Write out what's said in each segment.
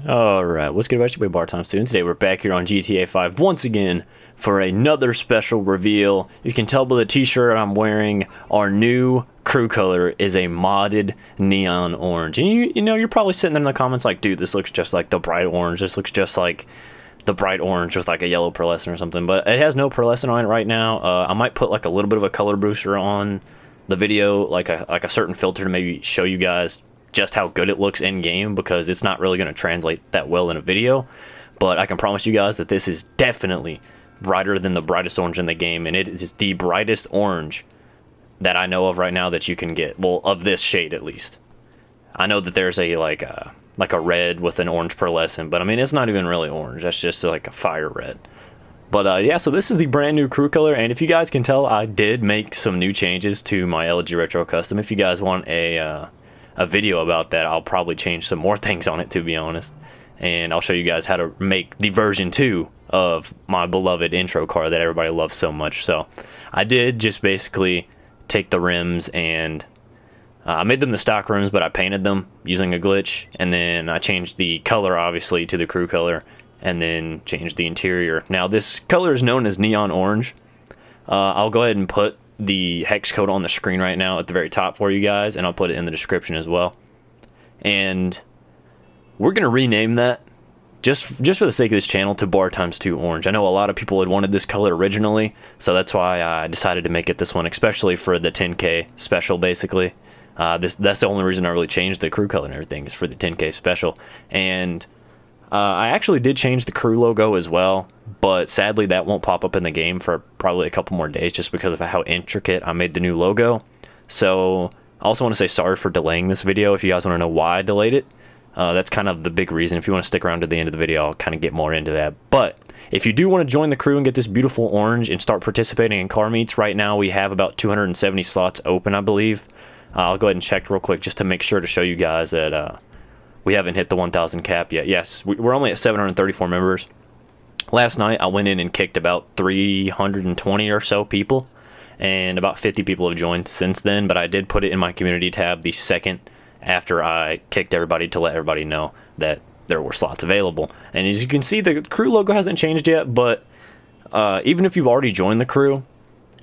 Alright, what's good, everybody? Bar Time Student. Today we're back here on GTA 5 once again for another special reveal. You can tell by the t-shirt I'm wearing, our new crew color is a modded neon orange. And you know, you're probably sitting there in the comments like, dude, this looks just like the bright orange. This looks just like the bright orange with like a yellow pearlescent or something. But it has no pearlescent on it right now. I might put like a little bit of a color booster on the video, like a certain filter to maybe show you guys just how good it looks in game, because it's not really going to translate that well in a video. But I can promise you guys that this is definitely brighter than the brightest orange in the game, and it is the brightest orange that I know of right now that you can get. Well, of this shade at least. I know that there's a like a red with an orange pearlescent, but I mean, it's not even really orange. That's just like a fire red. But yeah, so this is the brand new crew color, and if you guys can tell, I did make some new changes to my LG Retro Custom. If you guys want a video about that, I'll probably change some more things on it, to be honest, and I'll show you guys how to make the version 2 of my beloved intro car that everybody loves so much. So I did just basically take the rims and I made them the stock rims, but I painted them using a glitch, and then I changed the color obviously to the crew color, and then changed the interior. Now this color is known as neon orange. I'll go ahead and put the hex code on the screen right now at the very top for you guys, and I'll put it in the description as well. And we're gonna rename that just for the sake of this channel to Bar Times 2 Orange. I know a lot of people had wanted this color originally, so that's why I decided to make it this one, especially for the 10K special. Basically, that's the only reason I really changed the crew color and everything, is for the 10K special. And I actually did change the crew logo as well, but sadly that won't pop up in the game for probably a couple more days, just because of how intricate I made the new logo. So I also want to say sorry for delaying this video. If you guys want to know why I delayed it, that's kind of the big reason. If you want to stick around to the end of the video, I'll kind of get more into that. But if you do want to join the crew and get this beautiful orange and start participating in car meets, right now we have about 270 slots open, I believe. I'll go ahead and check real quick just to make sure to show you guys that we haven't hit the 1,000 cap yet. Yes, we're only at 734 members. Last night, I went in and kicked about 320 or so people, and about 50 people have joined since then, but I did put it in my community tab the second after I kicked everybody to let everybody know that there were slots available. And as you can see, the crew logo hasn't changed yet, but even if you've already joined the crew,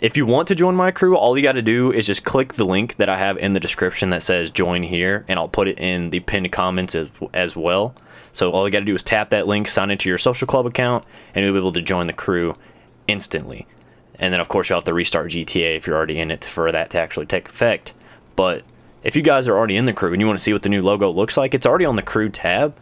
if you want to join my crew, all you got to do is just click the link that I have in the description that says join here, and I'll put it in the pinned comments as well. So all you got to do is tap that link, sign into your social club account, and you'll be able to join the crew instantly. And then of course you'll have to restart GTA if you're already in it for that to actually take effect. But if you guys are already in the crew and you want to see what the new logo looks like, it's already on the crew tab.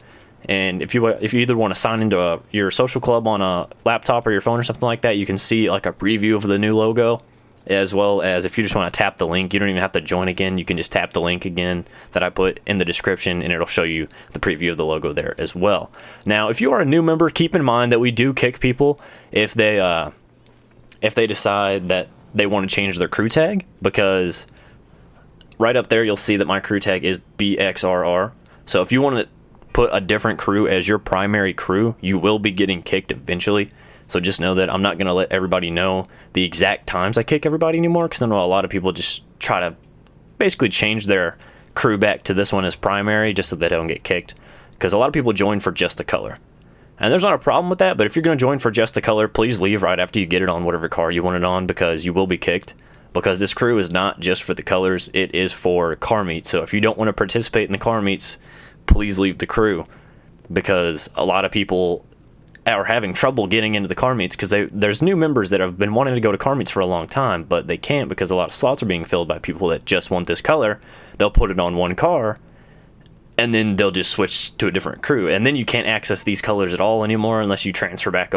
And if you either want to sign into your social club on a laptop or your phone or something like that, you can see like a preview of the new logo, as well as if you just want to tap the link, you don't even have to join again. You can just tap the link again that I put in the description, and it'll show you the preview of the logo there as well. Now, if you are a new member, keep in mind that we do kick people if they decide that they want to change their crew tag, because right up there you'll see that my crew tag is BXRR. So if you want to put a different crew as your primary crew, you will be getting kicked eventually. So just know that I'm not going to let everybody know the exact times I kick everybody anymore, because I know a lot of people just try to basically change their crew back to this one as primary just so they don't get kicked, because a lot of people join for just the color. And there's not a problem with that, but if you're going to join for just the color, please leave right after you get it on whatever car you want it on, because you will be kicked. Because this crew is not just for the colors, it is for car meets. So if you don't want to participate in the car meets, please leave the crew, because a lot of people are having trouble getting into the car meets, because there's new members that have been wanting to go to car meets for a long time, but they can't because a lot of slots are being filled by people that just want this color. They'll put it on one car and then they'll just switch to a different crew, and then you can't access these colors at all anymore unless you transfer back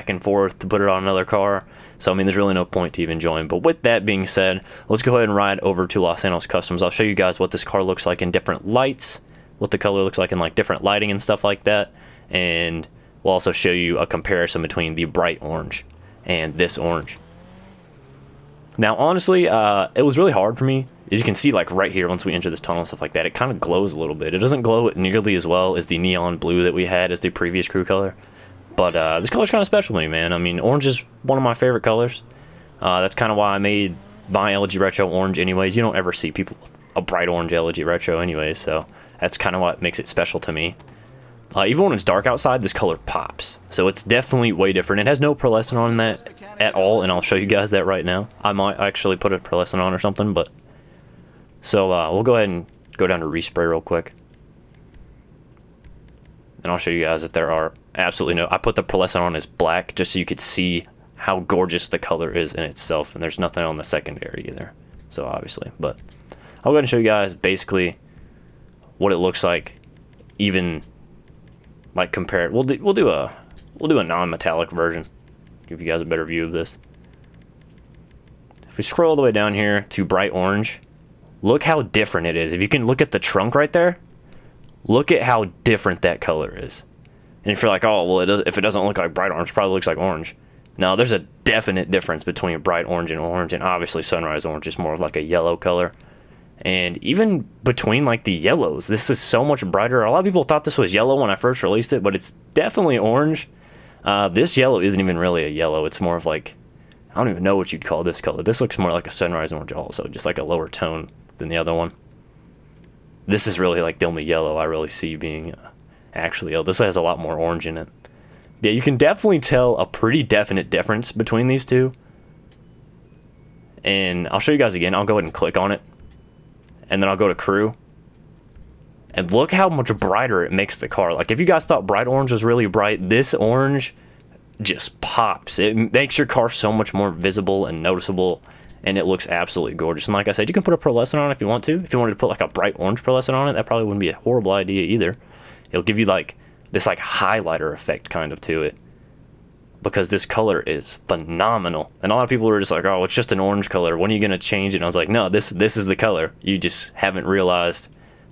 and forth to put it on another car. So I mean, there's really no point to even join. But with that being said, let's go ahead and ride over to Los Angeles Customs. I'll show you guys what this car looks like in different lights, what the color looks like in like different lighting and stuff like that, and we'll also show you a comparison between the bright orange and this orange. Now honestly, it was really hard for me as you can see, like right here, once we enter this tunnel and stuff like that, it kind of glows a little bit. It doesn't glow nearly as well as the neon blue that we had as the previous crew color, but this color's kind of special to me, man. I mean, orange is one of my favorite colors. That's kind of why I made my LG Retro orange anyways. You don't ever see people with a bright orange LG Retro anyways, so that's kind of what makes it special to me. Even when it's dark outside, this color pops. So it's definitely way different. It has no pearlescent on that at all, and I'll show you guys that right now. I might actually put a pearlescent on or something, but... So we'll go ahead and go down to respray real quick. And I'll show you guys that there are absolutely no... I put the pearlescent on as black just so you could see how gorgeous the color is in itself. And there's nothing on the secondary either. So obviously, but... I'll go ahead and show you guys basically what it looks like, even... like compare it. We'll do a non-metallic version. Give you guys a better view of this. If we scroll all the way down here to bright orange, look how different it is. If you can look at the trunk right there, look at how different that color is. And if you're like, oh well, if it doesn't look like bright orange, it probably looks like orange. No, there's a definite difference between bright orange, and obviously sunrise orange is more of like a yellow color. And even between like the yellows, this is so much brighter. A lot of people thought this was yellow when I first released it, but it's definitely orange. This yellow isn't even really a yellow. It's more of like, I don't even know what you'd call this color. This looks more like a sunrise orange also, just like a lower tone than the other one. This is really like the only yellow I really see being actually yellow. This has a lot more orange in it. Yeah, you can definitely tell a pretty definite difference between these two. And I'll show you guys again. I'll go ahead and click on it. And then I'll go to crew, and look how much brighter it makes the car. Like if you guys thought bright orange was really bright, this orange just pops. It makes your car so much more visible and noticeable, and it looks absolutely gorgeous. And like I said, you can put a pearlescent on it if you want to. If you wanted to put like a bright orange pearlescent on it, that probably wouldn't be a horrible idea either. It'll give you like this like highlighter effect kind of to it, because this color is phenomenal. And a lot of people were just like, oh, it's just an orange color, when are you going to change it? And I was like, no, this is the color. You just haven't realized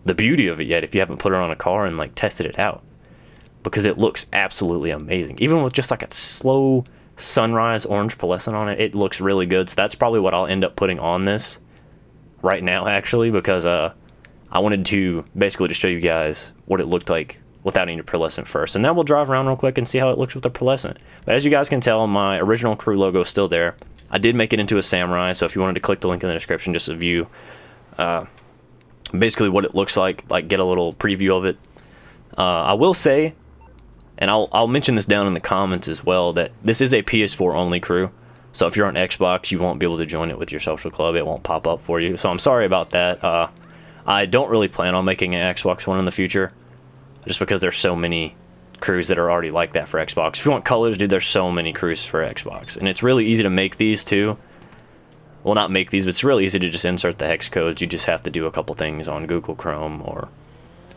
the beauty of it yet if you haven't put it on a car and like tested it out, because it looks absolutely amazing. Even with just like a slow sunrise orange pearlescent on it, it looks really good. So that's probably what I'll end up putting on this right now, actually, because I wanted to basically just show you guys what it looked like without any pearlescent first, and then we'll drive around real quick and see how it looks with the pearlescent. But as you guys can tell, my original crew logo is still there. I did make it into a samurai, so if you wanted to click the link in the description just to view basically what it looks like get a little preview of it. I will say, and I'll mention this down in the comments as well, that this is a PS4 only crew. So if you're on Xbox, you won't be able to join it with your social club. It won't pop up for you. So I'm sorry about that. I don't really plan on making an Xbox One in the future, just because there's so many crews that are already like that for Xbox. If you want colors, dude, there's so many crews for Xbox. And it's really easy to make these too. Well, not make these, but it's really easy to just insert the hex codes. You just have to do a couple things on Google Chrome or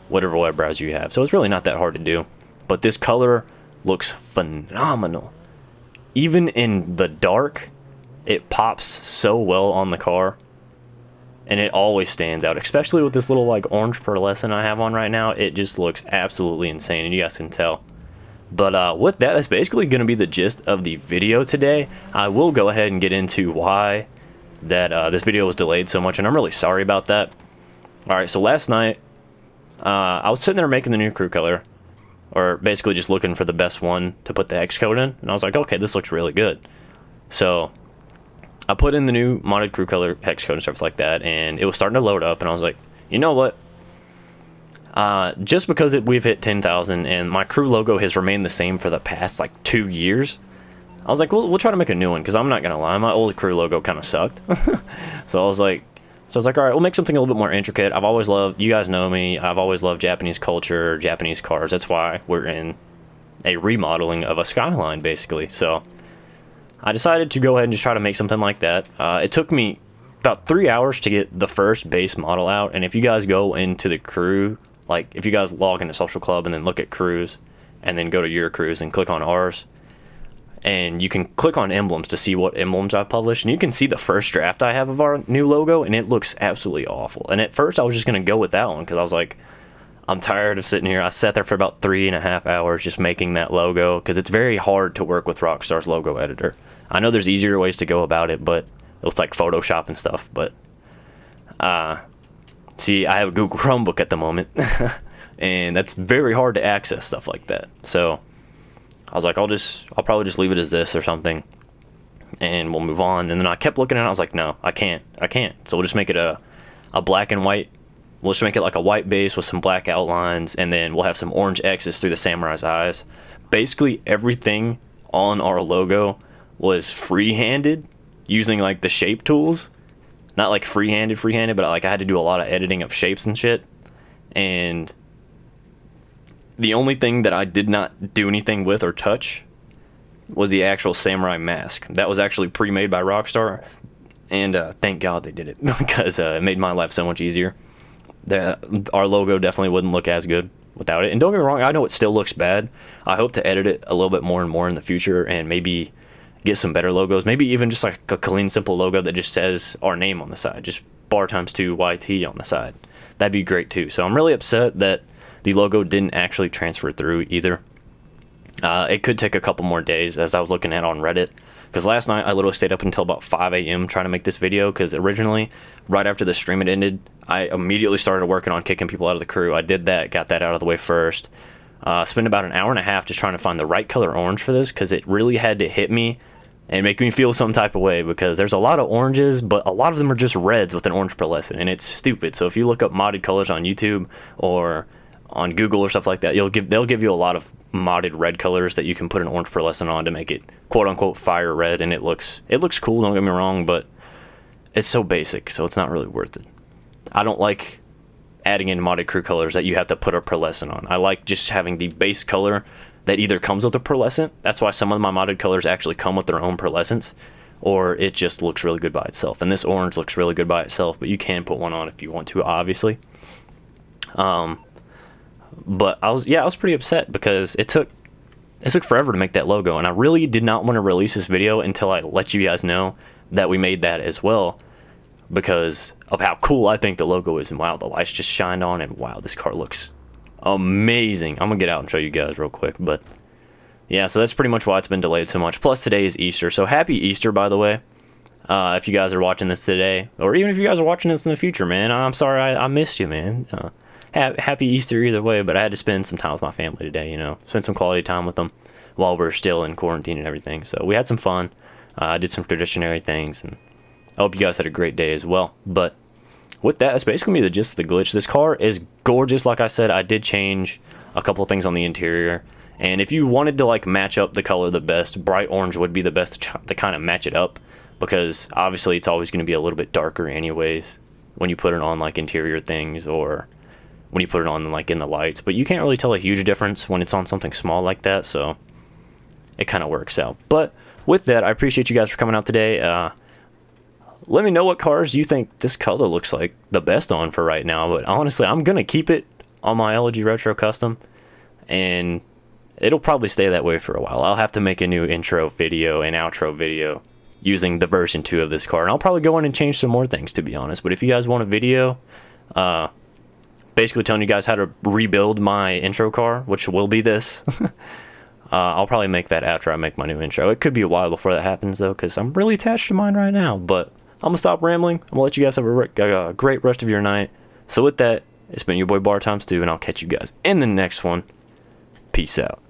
whatever web browser you have. So it's really not that hard to do. But this color looks phenomenal. Even in the dark, it pops so well on the car. And it always stands out, especially with this little like orange pearlescent I have on right now. It just looks absolutely insane, and you guys can tell. But with that, that's basically going to be the gist of the video today. I will go ahead and get into why that this video was delayed so much, and I'm really sorry about that. Alright, so last night, I was sitting there making the new crew color, or basically just looking for the best one to put the Hex Code in, and I was like, okay, this looks really good. So I put in the new modded crew color hex code and stuff like that, and it was starting to load up, and I was like, you know what? Just because we've hit 10,000 and my crew logo has remained the same for the past like 2 years, I was like, we'll try to make a new one, because I'm not gonna lie, my old crew logo kind of sucked. So I was like, all right, we'll make something a little bit more intricate. I've always loved, you guys know me, I've always loved Japanese culture, Japanese cars. That's why we're in a remodeling of a Skyline, basically. So I decided to go ahead and just try to make something like that. It took me about 3 hours to get the first base model out, and if you guys go into the crew, like if you guys log into Social Club and then look at crews, and then go to your crews and click on ours, and you can click on emblems to see what emblems I published, and you can see the first draft I have of our new logo, and it looks absolutely awful. And at first I was just going to go with that one, because I was like, I'm tired of sitting here. I sat there for about 3.5 hours just making that logo, because it's very hard to work with Rockstar's logo editor. I know there's easier ways to go about it, but with like Photoshop and stuff, but See, I have a Google Chromebook at the moment, and that's very hard to access stuff like that. So I was like, I'll probably just leave it as this or something, and we'll move on. And then I kept looking at it. I was like, no, I can't. So we'll just make it a black and white. We'll just make it like a white base with some black outlines, and then we'll have some orange X's through the samurai's eyes. Basically, everything on our logo was free-handed using like the shape tools. Not like free-handed, but like I had to do a lot of editing of shapes and shit. And the only thing that I did not do anything with or touch was the actual samurai mask. That was actually pre-made by Rockstar, and thank God they did it, because it made my life so much easier. Our logo definitely wouldn't look as good without it. And don't get me wrong, I know it still looks bad. I hope to edit it a little bit more and more in the future, and maybe get some better logos. Maybe even just like a clean, simple logo that just says our name on the side, just bar times 2 YT on the side. That'd be great too. So I'm really upset that the logo didn't actually transfer through either. It could take a couple more days, as I was looking at on Reddit, because last night I literally stayed up until about 5 a.m. trying to make this video, because originally, right after the stream had ended, I immediately started working on kicking people out of the crew. I did that, got that out of the way first. Spent about an hour and a half just trying to find the right color orange for this, because it really had to hit me and make me feel some type of way, because there's a lot of oranges, but a lot of them are just reds with an orange pearlescent, and it's stupid. So if you look up modded colors on YouTube or on Google or stuff like that, they'll give you a lot of modded red colors that you can put an orange pearlescent on to make it quote unquote fire red, and it looks cool, don't get me wrong, but it's so basic, so it's not really worth it. I don't like adding in modded crew colors that you have to put a pearlescent on. I like just having the base color that either comes with a pearlescent. That's why some of my modded colors actually come with their own pearlescents, or it just looks really good by itself. And this orange looks really good by itself, but you can put one on if you want to, obviously. But I was pretty upset, because it took forever to make that logo, and I really did not want to release this video until I let you guys know that we made that as well, because of how cool I think the logo is. And wow, the lights just shined on, and wow, this car looks amazing. I'm gonna get out and show you guys real quick, but yeah, so that's pretty much why it's been delayed so much. Plus today is Easter, so happy Easter, by the way. If you guys are watching this today, or even if you guys are watching this in the future, man, I'm sorry I missed you, man. Happy Easter either way, but I had to spend some time with my family today, spend some quality time with them while we're still in quarantine and everything. So we had some fun. I did some traditionary things, and I hope you guys had a great day as well. But with that, that's basically the gist of the glitch. This car is gorgeous. Like I said, I did change a couple of things on the interior, and if you wanted to like match up the color the best, bright orange would be the best to kind of match it up, because obviously it's always going to be a little bit darker anyways when you put it on like interior things, or when you put it on like in the lights. But you can't really tell a huge difference when it's on something small like that, so it kind of works out. But with that, I appreciate you guys for coming out today. Let me know what cars you think this color looks like the best on for right now. But honestly, I'm gonna keep it on my LG Retro Custom, and it'll probably stay that way for a while. I'll have to make a new intro video and outro video using the version 2 of this car, and I'll probably go in and change some more things, to be honest. But if you guys want a video basically telling you guys how to rebuild my intro car, which will be this, I'll probably make that after I make my new intro. It could be a while before that happens, though, because I'm really attached to mine right now. But I'm going to stop rambling. I'm going to let you guys have a great rest of your night. So with that, it's been your boy Bar Times 2, and I'll catch you guys in the next one. Peace out.